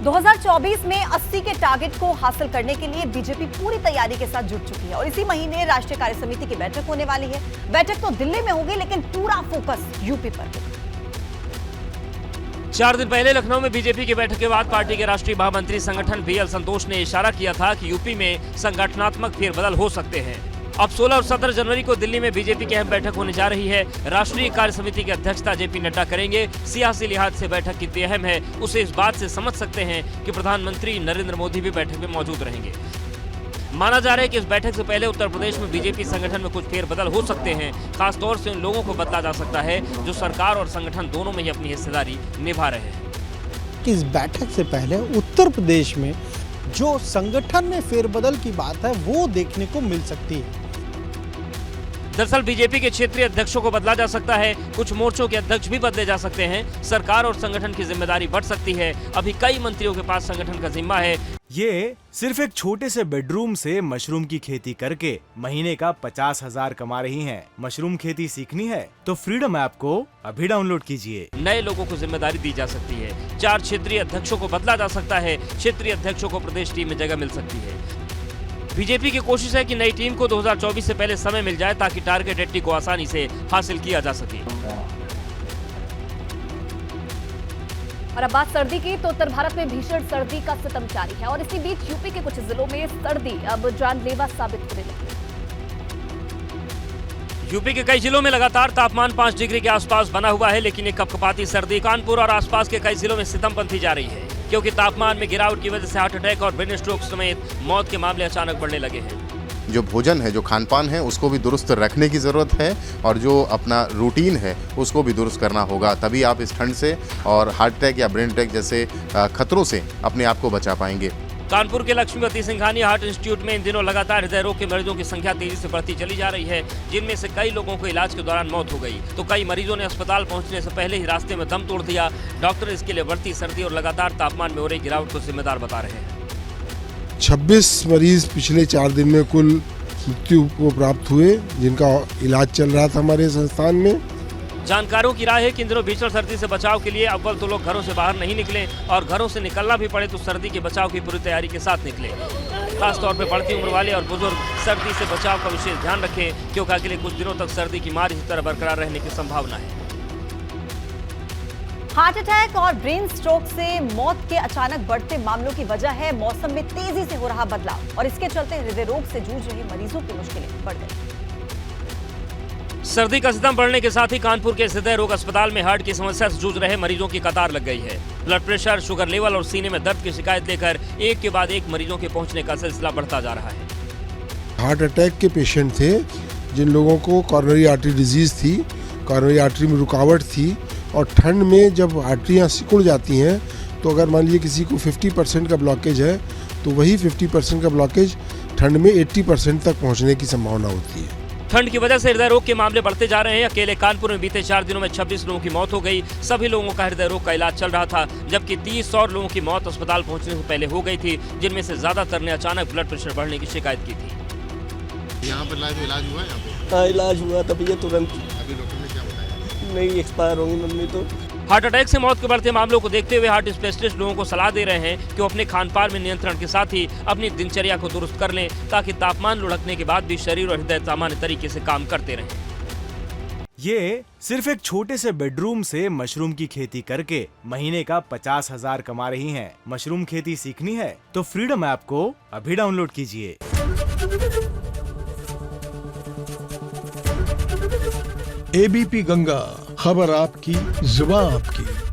2024 में 80 के टारगेट को हासिल करने के लिए बीजेपी पूरी तैयारी के साथ जुट चुकी है और इसी महीने राष्ट्रीय कार्य समिति की बैठक होने वाली है। बैठक तो दिल्ली में होगी लेकिन पूरा फोकस यूपी पर होगा। 4 दिन पहले लखनऊ में बीजेपी की बैठक के बाद पार्टी के राष्ट्रीय महामंत्री संगठन बीएल संतोष ने इशारा किया था कि यूपी में संगठनात्मक फेरबदल हो सकते हैं। अब 16 और 17 जनवरी को दिल्ली में बीजेपी की अहम बैठक होने जा रही है। राष्ट्रीय कार्य समिति की अध्यक्षता जेपी नड्डा करेंगे। सियासी लिहाज से बैठक कितनी अहम है उसे इस बात से समझ सकते हैं कि प्रधानमंत्री नरेंद्र मोदी भी बैठक में मौजूद रहेंगे। माना जा रहा है कि इस बैठक से पहले उत्तर प्रदेश में बीजेपी संगठन में कुछ फेरबदल हो सकते हैं। खासतौर से उन लोगों को बदला जा सकता है जो सरकार और संगठन दोनों में ही अपनी हिस्सेदारी निभा रहे हैं। इस बैठक से पहले उत्तर प्रदेश में जो संगठन में फेरबदल की बात है वो देखने को मिल सकती है। दरअसल बीजेपी के क्षेत्रीय अध्यक्षों को बदला जा सकता है, कुछ मोर्चों के अध्यक्ष भी बदले जा सकते हैं। सरकार और संगठन की जिम्मेदारी बढ़ सकती है। अभी कई मंत्रियों के पास संगठन का जिम्मा है। ये सिर्फ एक छोटे से बेडरूम से मशरूम की खेती करके महीने का 50,000 कमा रही हैं। मशरूम खेती सीखनी है तो फ्रीडम ऐप को अभी डाउनलोड कीजिए। नए लोगों को जिम्मेदारी दी जा सकती है। 4 क्षेत्रीय अध्यक्षों को बदला जा सकता है। क्षेत्रीय अध्यक्षों को प्रदेश टीम में जगह मिल सकती है। बीजेपी की कोशिश है कि नई टीम को 2024 से पहले समय मिल जाए ताकि टारगेट 80 को आसानी से हासिल किया जा सके। और अब बात सर्दी की, तो उत्तर भारत में भीषण सर्दी का सितम जारी है और इसी बीच यूपी के कुछ जिलों में सर्दी अब जानलेवा साबित होने लगी। यूपी के कई जिलों में लगातार तापमान 5 डिग्री के आसपास बना हुआ है, लेकिन ये कपकपाती सर्दी कानपुर और आसपास के कई जिलों में सितम बनती जा रही है, क्योंकि तापमान में गिरावट की वजह से हार्ट अटैक और ब्रेन स्ट्रोक समेत मौत के मामले अचानक बढ़ने लगे हैं। जो भोजन है, जो खान-पान है, उसको भी दुरुस्त रखने की ज़रूरत है और जो अपना रूटीन है उसको भी दुरुस्त करना होगा, तभी आप इस ठंड से और हार्ट अटैक या ब्रेन अटैक जैसे खतरों से अपने आप को बचा पाएंगे। कानपुर के लक्ष्मीवती सिंघानी हार्ट इंस्टीट्यूट में इन दिनों लगातार हृदय रोग के मरीजों की संख्या तेजी से बढ़ती चली जा रही है, जिनमें से कई लोगों को इलाज के दौरान मौत हो गई, तो कई मरीजों ने अस्पताल पहुंचने से पहले ही रास्ते में दम तोड़ दिया। डॉक्टर इसके लिए बढ़ती सर्दी और लगातार तापमान में हो रही गिरावट को जिम्मेदार बता रहे हैं। 26 मरीज पिछले 4 दिन में कुल मृत्यु को प्राप्त हुए, जिनका इलाज चल रहा था हमारे संस्थान में। जानकारों की राय है कि इन दिनों भीषण सर्दी से बचाव के लिए अव्वल तो लोग घरों से बाहर नहीं निकलें और घरों से निकलना भी पड़े तो सर्दी के बचाव की पूरी तैयारी के साथ निकलें। खासतौर पर बढ़ती उम्र वाले और बुजुर्ग सर्दी से बचाव का विशेष ध्यान रखें, क्योंकि अगले कुछ दिनों तक सर्दी की मार इसी तरह बरकरार रहने की संभावना है। हार्ट अटैक और ब्रेन स्ट्रोक से मौत के अचानक बढ़ते मामलों की वजह है मौसम में तेजी से हो रहा बदलाव और इसके चलते हृदय रोग से जूझ रहे मरीजों की मुश्किलें बढ़ गई। सर्दी का सितम बढ़ने के साथ ही कानपुर के हृदय रोग अस्पताल में हार्ट की समस्या से जूझ रहे मरीजों की कतार लग गई है। ब्लड प्रेशर, शुगर लेवल और सीने में दर्द की शिकायत लेकर एक के बाद एक मरीजों के पहुंचने का सिलसिला बढ़ता जा रहा है। हार्ट अटैक के पेशेंट थे, जिन लोगों को कॉर्नरी आर्टरी डिजीज थी, कॉर्नरी आर्टरी में रुकावट थी और ठंड में जब आर्टरियाँ सिकुड़ जाती हैं तो अगर मान लीजिए किसी को 50% का ब्लॉकेज है तो वही 50% का ब्लॉकेज ठंड में 80% तक पहुँचने की संभावना होती है। ठंड की वजह से हृदय रोग के मामले बढ़ते जा रहे हैं। अकेले कानपुर में बीते 4 दिनों में 26 लोगों की मौत हो गई। सभी लोगों का हृदय रोग का इलाज चल रहा था, जबकि 30 और लोगों की मौत अस्पताल पहुंचने से पहले हो गई थी, जिनमें से ज्यादातर ने अचानक ब्लड प्रेशर बढ़ने की शिकायत की थी। यहाँ पर इलाज हुआ है? यहाँ पे हाँ, इलाज हुआ था भैया तुरंत। अभी डॉक्टर ने क्या बताया? नहीं, एक्सपायर होंगी मम्मी तो। हार्ट अटैक से मौत के बढ़ते मामलों को देखते हुए हार्ट स्पेशलिस्ट लोगों को सलाह दे रहे हैं कि वो अपने खान-पान में नियंत्रण के साथ ही अपनी दिनचर्या को दुरुस्त कर लें, ताकि तापमान लुढ़कने के बाद भी शरीर और हृदय सामान्य तरीके से काम करते रहें। ये सिर्फ एक छोटे से बेडरूम से मशरूम की खेती करके महीने का 50,000 कमा रही हैं। मशरूम खेती सीखनी है तो फ्रीडम ऐप को अभी डाउनलोड कीजिए। एबीपी गंगा, खबर आपकी, जुबान आपकी।